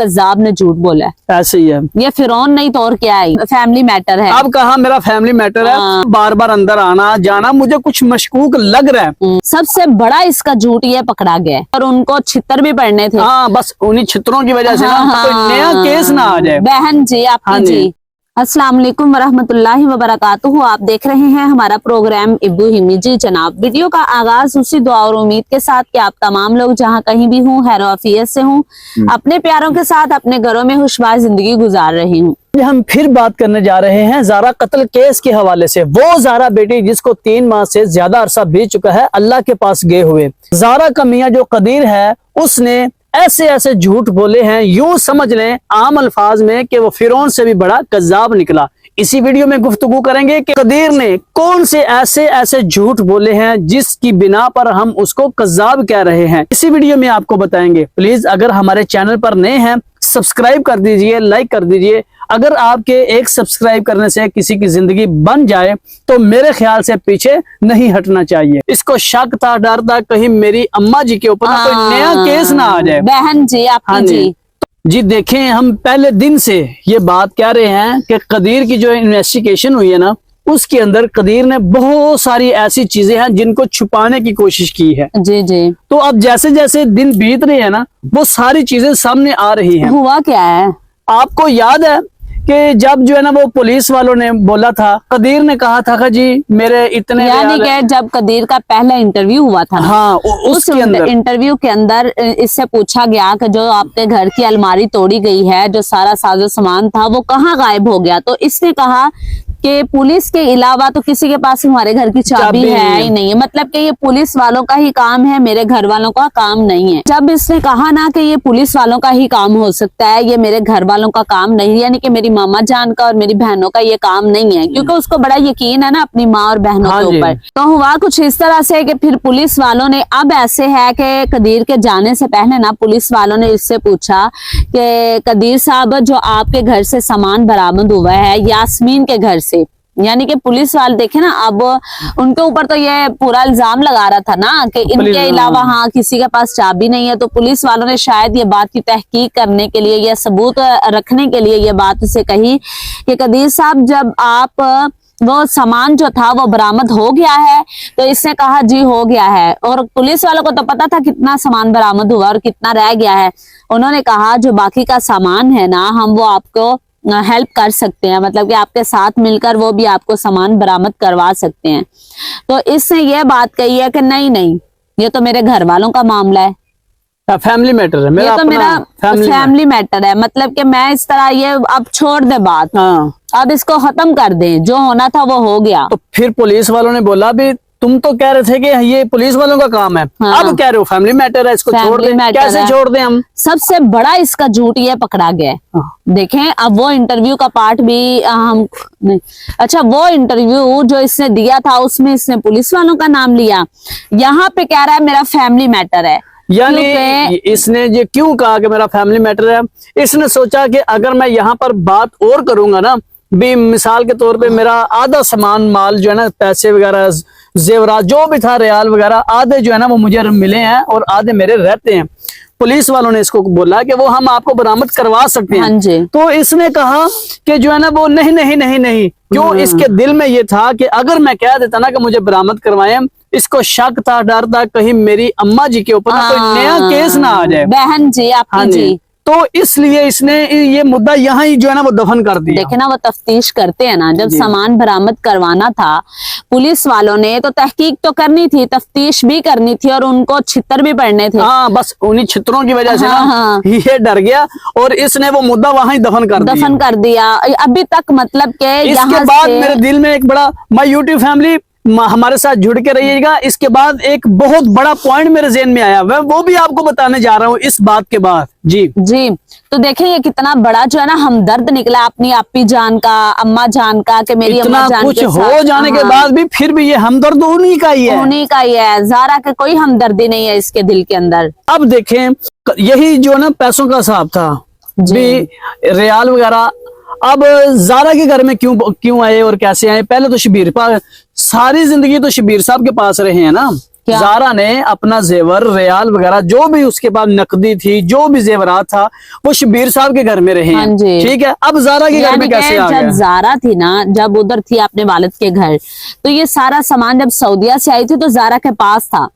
कज़्ज़ाब ने झूठ बोला है। ऐसे ही है, ये फिरौन नहीं तो और क्या है, फैमिली मैटर है। अब कहा मेरा फैमिली मैटर है, बार बार अंदर आना जाना मुझे कुछ मशकूक लग रहा है। सबसे बड़ा इसका झूठ ये पकड़ा गया है और उनको छितर भी पड़ने थे। हाँ, बस उन्हीं छितरों की वजह से ना कोई नया केस ना आ जाए। बहन जी आपकी जी अस्सलाम वालेकुम वरहमतुल्लाहि वबरकातुहू। आप देख रहे हैं हमारा प्रोग्राम इब्बू हिमी जी जनाब। वीडियो का आगाज उसी दुआ और उम्मीद के साथ कि आप तमाम लोग जहां कहीं भी हों खैर आफियत से हों, अपने प्यारों के साथ अपने घरों में खुशबार जिंदगी गुजार रहे हूँ। हम फिर बात करने जा रहे हैं ज़ारा कत्ल केस के हवाले से। वो ज़ारा बेटी जिसको 3 माह से ज्यादा अरसा बीत चुका है अल्लाह के पास गए हुए। ज़ारा का मियाँ जो कदीर है उसने ऐसे ऐसे झूठ बोले हैं, यूं समझ लें आम अल्फाज में कि वो फिरौन से भी बड़ा कज़्ज़ाब निकला। इसी वीडियो में गुफ्तगू करेंगे कि कदीर ने कौन से ऐसे ऐसे झूठ बोले हैं जिसकी बिना पर हम उसको कज़्ज़ाब कह रहे हैं। इसी वीडियो में आपको बताएंगे। प्लीज अगर हमारे चैनल पर नए हैं सब्सक्राइब कर दीजिए, लाइक कर दीजिए। अगर आपके एक सब्सक्राइब करने से किसी की जिंदगी बन जाए तो मेरे ख्याल से पीछे नहीं हटना चाहिए। इसको शक था, डर था कहीं मेरी अम्मा जी के ऊपर कोई नया केस ना आ जाए। बहन जी आपकी जी देखें, हम पहले दिन से ये बात कह रहे हैं कि कदीर की जो इन्वेस्टिगेशन हुई है ना उसके अंदर कदीर ने बहुत सारी ऐसी चीजें हैं जिनको छुपाने की कोशिश की है। जी जी। तो अब जैसे जैसे दिन बीत रहे हैं ना वो सारी चीजें सामने आ रही हैं। हुआ क्या है आपको याद है कि जब जो है ना वो पुलिस वालों ने बोला था, कदीर ने कहा था कि जी मेरे इतने, यानी कि जब कदीर का पहला इंटरव्यू हुआ था, हाँ, उस इंटरव्यू के अंदर इससे पूछा गया कि जो आपके घर की अलमारी तोड़ी गई है, जो सारा साजो सामान था वो कहाँ गायब हो गया। तो इसने कहा कि पुलिस के अलावा तो किसी के पास हमारे घर की चाबी है ही नहीं है, मतलब कि ये पुलिस वालों का ही काम है, मेरे घर वालों का काम नहीं है। जब इसने कहा ना कि ये पुलिस वालों का ही काम हो सकता है, ये मेरे घर वालों का काम नहीं, यानी कि मेरी मामा जान का और मेरी बहनों का ये काम नहीं है, क्योंकि उसको बड़ा यकीन है ना अपनी माँ और बहनों के ऊपर। तो हुआ कुछ इस तरह से कि फिर पुलिस वालों ने, अब ऐसे है कि कदीर के जाने से पहले ना पुलिस वालों ने इससे पूछा कि कदीर साहब जो आपके घर से सामान बरामद हुआ है यास्मीन के घर से, यानी कि पुलिस वाले देखे ना, अब उनके ऊपर तो ये पूरा इल्जाम लगा रहा था ना कि इनके अलावा हाँ किसी के पास चाबी नहीं है। तो पुलिस वालों ने शायद ये बात की तहकीक करने के लिए या सबूत रखने के लिए ये बात उसे कही कि कदीर साहब जब आप वो सामान जो था वो बरामद हो गया है, तो इसने कहा जी हो गया है। और पुलिस वालों को तो पता था कितना सामान बरामद हुआ और कितना रह गया है। उन्होंने कहा जो बाकी का सामान है ना हम वो आपको हेल्प कर सकते हैं, मतलब कि आपके साथ मिलकर वो भी आपको सामान बरामद करवा सकते हैं। तो इसने ये बात कही है कि नहीं नहीं ये तो मेरे घर वालों का मामला है, फैमिली मैटर है, ये तो मेरा फैमिली मैटर है, मतलब कि मैं इस तरह ये अब छोड़ दे बात, अब इसको खत्म कर दे, जो होना था वो हो गया। तो फिर पुलिस वालों ने बोला भी तुम तो कह रहे थे कि ये पुलिस वालों का काम है, अब कह रहे हो फैमिली मैटर है, इसको छोड़ दें। कैसे छोड़ दें हम? सबसे बड़ा इसका झूठ ये पकड़ा गया है। देखें अब वो इंटरव्यू का पार्ट भी हम अच्छा वो इंटरव्यू जो इसने दिया था उसमें इसने पुलिस वालों का नाम लिया, यहाँ पे कह रहा है मेरा फैमिली मैटर है। यानी इसने ये क्यों कहा कि मेरा फैमिली मैटर है? इसने सोचा कि अगर मैं यहाँ पर बात और करूंगा ना भी, मिसाल के तौर पे मेरा आधा सामान माल जो है ना पैसे वगैरह जेवरात जो भी था रियाल वगैरह आधे जो है ना वो मुझे मिले हैं और आधे मेरे रहते हैं। पुलिस वालों ने इसको बोला कि वो हम आपको बरामद करवा सकते हैं। हाँ जी। तो इसने कहा कि जो है ना वो नहीं नहीं नहीं नहीं, क्यों? इसके दिल में ये था कि अगर मैं कह देता ना कि मुझे बरामद करवाएं, इसको शक था, डर था कहीं मेरी अम्मा जी के ऊपर कोई नया केस ना आ जाए। बहन जी आपकी जी। तो इसलिए इसने ये मुद्दा यहाँ ही जो है ना वो दफन कर दिया। देखे ना वो तफ्तीश करते हैं ना, जब सामान बरामद करवाना था पुलिस वालों ने तो तहकीक तो करनी थी, तफ्तीश भी करनी थी और उनको छितर भी पड़ने थे। हाँ, बस उन्हीं छितरों की वजह से ना ये डर गया और इसने वो मुद्दा वहाँ ही दफन कर दिया। अभी तक मतलब के इसके बाद मेरे दिल में एक बड़ा, माय यूट्यूब फैमिली हमारे साथ जुड़ के रहिएगा। इसके बाद एक बहुत बड़ा पॉइंट मेरे ज़हन में आया, मैं वो भी आपको बताने जा रहा हूँ इस बात के बाद। जी जी। तो देखें ये कितना बड़ा जो है ना हमदर्द निकला अपनी आपी जान का, अम्मा जान का, कि मेरी अम्मा जान कुछ हो जाने के बाद भी फिर भी ये हमदर्द उन्हीं का ही है, उन्हीं का ही है। ज़ारा का कोई हमदर्दी नहीं है इसके दिल के अंदर। अब देखें यही जो ना पैसों का हिसाब था भी, रियाल वगैरह, अब ज़ारा के घर में क्यों आए और कैसे आए? पहले तो शबीर सारी जिंदगी तो शबीर साहब के पास रहे हैं ना, क्या? जारा ने अपना जेवर रियाल वगैरह जो भी उसके पास नकदी थी, जो भी जेवरात था, वो शबीर साहब के घर में रहे हाँ हैं। जी। ठीक है, अब जारा के घर यानी में कि कैसे आ जब गया? जारा थी ना, जब उधर थी अपने वालिद के घर, तो ये सारा सामान जब सऊदीया से आई थी तो जारा के पास था,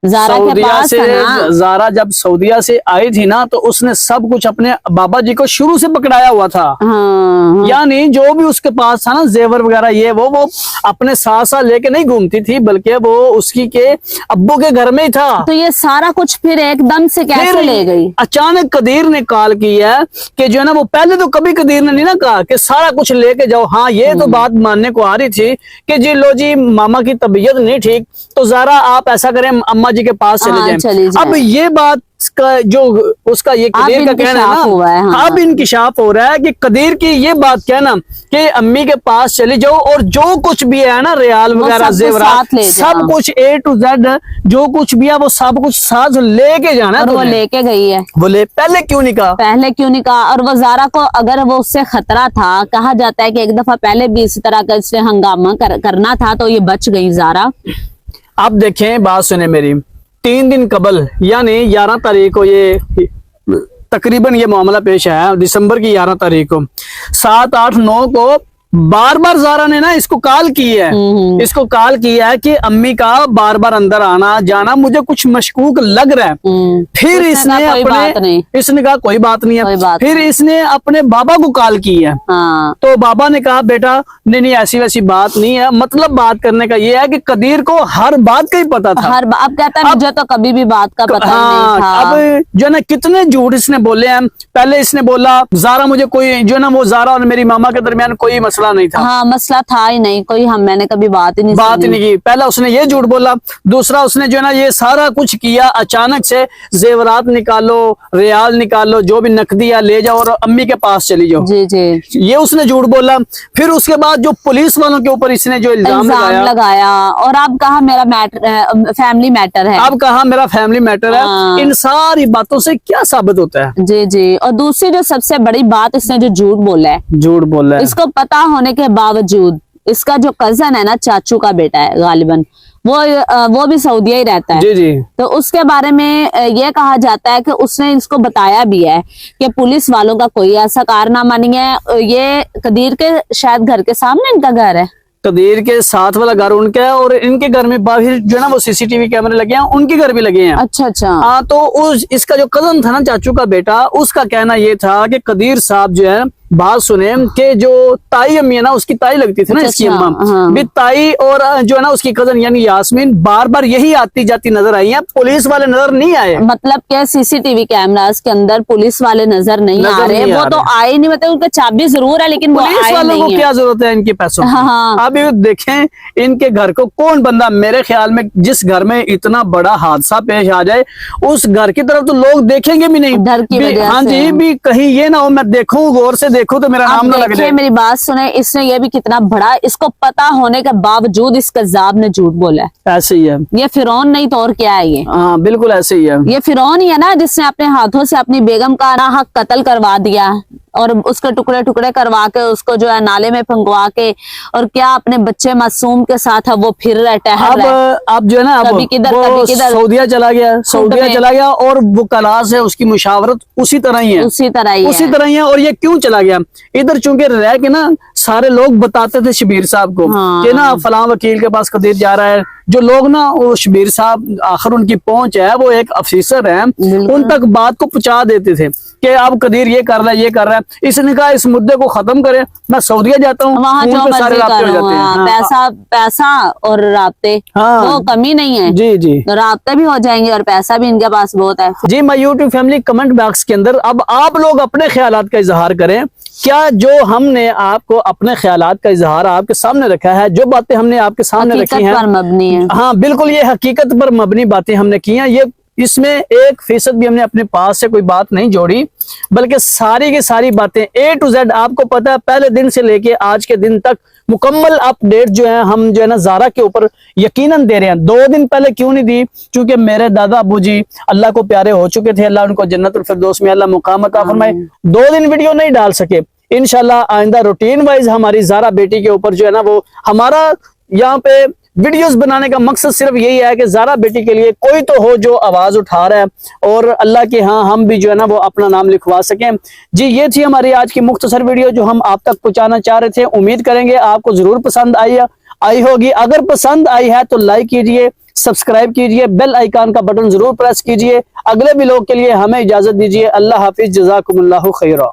जारा के सऊदीया पास से था ना। जारा जब सऊदीया से आई थी ना, तो उसने सब कुछ अपने बाबा जी को शुरू से पकड़ाया हुआ था। हाँ, यानी जो भी उसके पास था ना, जेवर वगैरह, ये वो अपने साथ साथ लेके नहीं घूमती थी, बल्कि वो उसकी के अब्बू के घर में ही था। तो ये सारा कुछ फिर एकदम से कैसे फिर ले गई? अचानक कदीर ने कॉल की है कि जो है ना, वो पहले तो कभी कदीर ने नहीं ना कहा कि सारा कुछ लेके जाओ। हाँ, ये तो बात मानने को आ रही थी कि जी लो जी, मामा की तबीयत नहीं ठीक, तो जरा आप ऐसा करें, अम्मा जी के पास चले हाँ, चली जाएं। अब जाएं। ये बात का जो उसका ये कदीर का कहना है इंकिशाफ हुआ है, ना, हाँ। अब इंकिशाफ हो रहा है कि कदीर की ये बात कहना कि अम्मी के पास चली जाओ और जो कुछ भी है ना, रियाल वो वगैरह, सब कुछ जेवरात, साथ ले सब जाओ। कुछ A to Z जो कुछ भी है वो सब कुछ साथ लेके जाना है और वो तुम्हें। लेके गई है। बोले पहले क्यों नहीं कहा? पहले क्यों नहीं कहा? और वो जारा को अगर वो उससे खतरा था, कहा जाता है कि एक दफा पहले भी इसी तरह का इसने हंगामा करना था, तो ये बच गई जारा। आप देखें, बात सुने मेरी, 3 दिन कबल यानी 11 तारीख को ये तकरीबन ये मामला पेश आया, दिसंबर की 11 तारीख को, 7, 8, 9 को बार बार जारा ने ना इसको कॉल की है, इसको कॉल किया है कि अम्मी का बार बार अंदर आना जाना मुझे कुछ मशकूक लग रहा है। फिर इसने कोई बात अपने नहीं। इसने कहा कोई बात नहीं कोई है। बात फिर इसने अपने बाबा को कॉल की है, हाँ, तो बाबा ने कहा बेटा नहीं नहीं ऐसी वैसी बात नहीं है। मतलब बात करने का ये है कि कदीर को हर बात का ही पता था। अब कहता है मुझे तो कभी भी बात का पता ही नहीं था। अब जो है ना, कितने झूठ इसने बोले हैं। पहले इसने बोला जारा मुझे कोई, जो है ना, वो जारा और मेरी मामा के दरमियान कोई मसला नहीं था। हाँ, मसला था ही नहीं कोई, मैंने कभी बात ही नहीं बात सुनी। नहीं की। पहला उसने ये झूठ बोला, दूसरा उसने जो है ना ये सारा कुछ किया अचानक से, जेवरात निकालो, रियाल निकालो, जो भी नकदी है ले जाओ और अम्मी के पास चली जाओ, जी जी, ये उसने झूठ बोला। फिर उसके बाद जो पुलिस वालों के ऊपर इसने जो इल्जाम लगाया, और अब कहा मेरा फैमिली मैटर है। अब कहा मेरा फैमिली मैटर है। हाँ। इन सारी बातों से क्या साबित होता है? जी जी। और दूसरी जो सबसे बड़ी बात, इसने जो झूठ बोला है, झूठ बोल रहा है। इसको पता होने के बावजूद, इसका जो कजन है ना, चाचू का बेटा है गालिबन, वो भी सऊदीया ही रहता है। जी जी। तो उसके बारे में ये कहा जाता है कि उसने इसको बताया भी है कि पुलिस वालों का कोई ऐसा कारनामा नहीं है। ये कदीर के शायद घर के सामने इनका घर है, कदीर के साथ वाला घर उनका है, और इनके घर में बाहर जो है ना वो CCTV कैमरे लगे हैं, उनके घर भी लगे हैं। अच्छा अच्छा। हाँ, तो इसका जो कजन था ना, चाचू का बेटा, उसका कहना ये था कि कदीर साहब जो है, बात सुने, कि जो ताई अम्मी है ना, उसकी ताई लगती थी ना इसकी अच्छा, अम्मा, हाँ। भी ताई और जो है ना उसकी कजन यानी यास्मीन बार बार यही आती जाती नजर आई है, पुलिस वाले नजर नहीं आए। मतलब क्या CCTV कैमरास के अंदर पुलिस वाले नजर नहीं आ रहे? वो तो आए नहीं, मतलब उनका चाबी जरूर है, लेकिन वो पुलिस आए वालों को नहीं क्या जरूरत है इनके पैसों की? हाँ। अब ये देखें इनके घर को कौन बंदा, मेरे ख्याल में जिस घर में इतना बड़ा हादसा पेश आ जाए, उस घर की तरफ तो लोग देखेंगे भी नहीं, डर की वजह हाँ से। जी, भी कहीं ये ना हो मैं देखूं, गौर से देखूं तो मेरा नाम ना लग देखिए जाए। मेरी बात सुने, इसने ये भी कितना बड़ा, इसको पता होने के बावजूद इस कज़्ज़ाब ने झूठ बोला है। ऐसे ही है। ये फिरौन नहीं तो और क्या है? ये हाँ बिल्कुल ऐसे ही है। ये फिरौन ही है ना, जिसने अपने हाथों से अपनी बेगम का नाहक कत्ल करवा दिया और उसके टुकड़े टुकड़े करवा के उसको जो है नाले में फंगवा के, और क्या अपने बच्चे मासूम के साथ है वो फिर रहा है, टहल रहा है। अब जो है ना, कभी किधर, वो कभी किधर। सऊदीया चला गया, और वो कलास है उसकी मुशावरत उसी तरह ही है, उसी तरह ही उसी है। तरह ही है। और ये क्यों चला गया इधर? चूंकि रह के ना सारे लोग बताते थे शबीर साहब को हाँ। कि ना फलां वकील के पास कदीर जा रहा है। जो लोग ना, वो शबीर साहब आखिर उनकी पहुंच है, वो एक अफसर है, उन तक बात को पहुंचा देते थे कि अब कदीर ये कर रहा है, ये कर रहा है। इसने कहा इस मुद्दे को खत्म करें, मैं सऊदीया जाता हूँ, वहाँ जो फोन पे सारे मर्जी राब्ते हो करो, जाते हैं। हाँ, हाँ। पैसा और राब्ते, हाँ। वो कमी नहीं है। जी जी तो राब्ते भी हो जाएंगे और पैसा भी इनके पास बहुत है। जी। मैं यूट्यूब फैमिली कमेंट बॉक्स के अंदर अब आप लोग अपने ख्यालात का इजहार करें। क्या जो हमने आपको अपने ख्यालात का इजहार आपके सामने रखा है, जो बातें हमने आपके सामने रखी हैं, हकीकत पर मबनी है। हाँ बिल्कुल, ये हकीकत पर मबनी बातें हमने की हैं। ये इसमें 1% भी हमने अपने पास से कोई बात नहीं जोड़ी, बल्कि सारी की सारी बातें A to Z आपको पता है, पहले दिन से लेके आज के दिन तक मुकम्मल अपडेट जो है हम जो है ना जारा के ऊपर यकीनन दे रहे हैं। 2 दिन पहले क्यों नहीं दी? क्योंकि मेरे दादा अबू जी अल्लाह को प्यारे हो चुके थे, अल्लाह उनको जन्नतुल फिरदौस में अल्लाह मुकाम अता फरमाए। 2 दिन वीडियो नहीं डाल सके। इंशाल्लाह आइंदा रूटीन वाइज हमारी जारा बेटी के ऊपर जो है ना, वो हमारा यहाँ पे वीडियोस बनाने का मकसद सिर्फ यही है कि ज़ारा बेटी के लिए कोई तो हो जो आवाज उठा रहा है और अल्लाह के यहाँ हम भी जो है ना वो अपना नाम लिखवा सकें। जी ये थी हमारी आज की मुख्तसर वीडियो जो हम आप तक पहुंचाना चाह रहे थे। उम्मीद करेंगे आपको जरूर पसंद आई होगी। अगर पसंद आई है तो लाइक कीजिए, सब्सक्राइब कीजिए, बेल आइकन का बटन जरूर प्रेस कीजिए। अगले व्लॉग के लिए हमें इजाजत दीजिए। अल्लाह हाफिज, जज़ाकुमुल्लाहु खैरा।